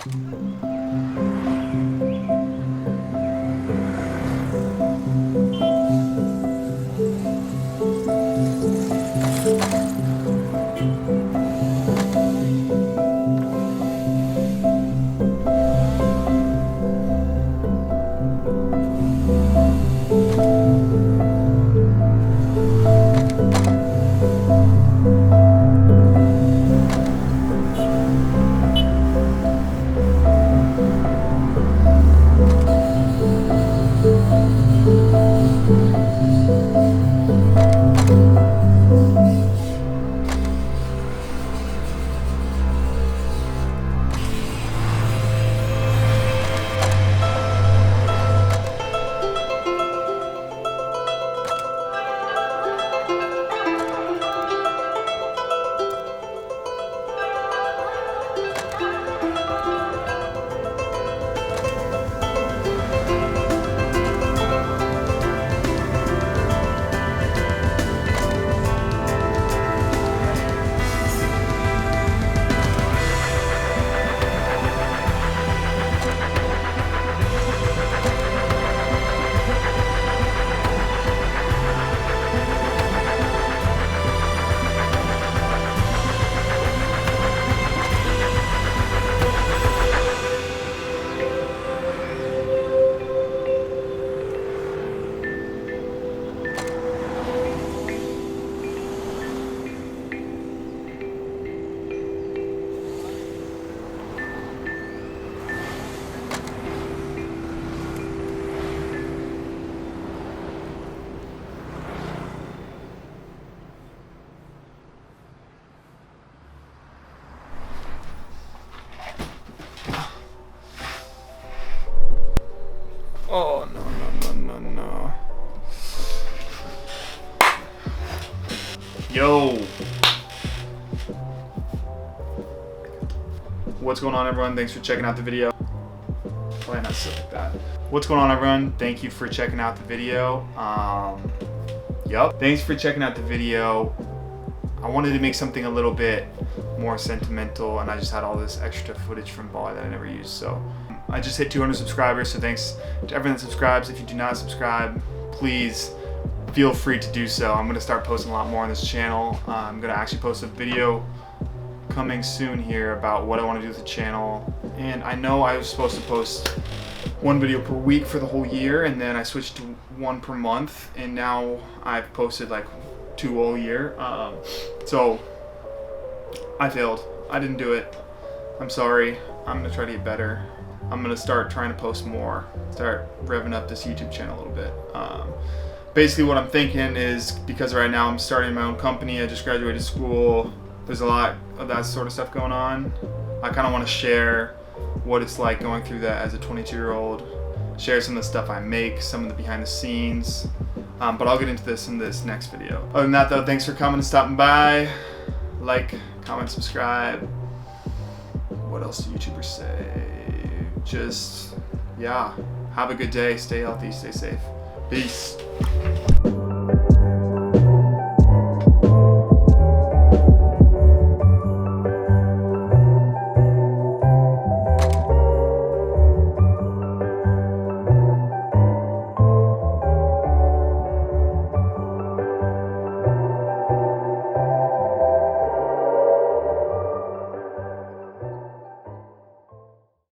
Oh, no. Yo. What's going on, everyone? Thanks for checking out the video. Probably not sit like that. What's going on, everyone? Thank you for checking out the video. Thanks for checking out the video. I wanted to make something a little bit more sentimental, and I just had all this extra footage from Bali that I never used, so I just hit 200 subscribers, so thanks to everyone that subscribes. If you do not subscribe, please feel free to do so. I'm gonna start posting a lot more on this channel. I'm gonna actually post a video coming soon here about what I want to do with the channel, and I know I was supposed to post one video per week for the whole year, and then I switched to one per month, and now I've posted like 2 all year. So I failed. I didn't do it. I'm sorry. I'm gonna try to get better. I'm gonna start trying to post more, start revving up this YouTube channel a little bit. Basically what I'm thinking is, because right now I'm starting my own company, I just graduated school, there's a lot of that sort of stuff going on. I kind of want to share what it's like going through that as a 22-year-old, share some of the stuff I make, some of the behind the scenes, but I'll get into this in this next video. Other than that though, thanks for coming and stopping by. Like, comment, subscribe. What else do YouTubers say? Just, yeah, have a good day, stay healthy, stay safe. Peace.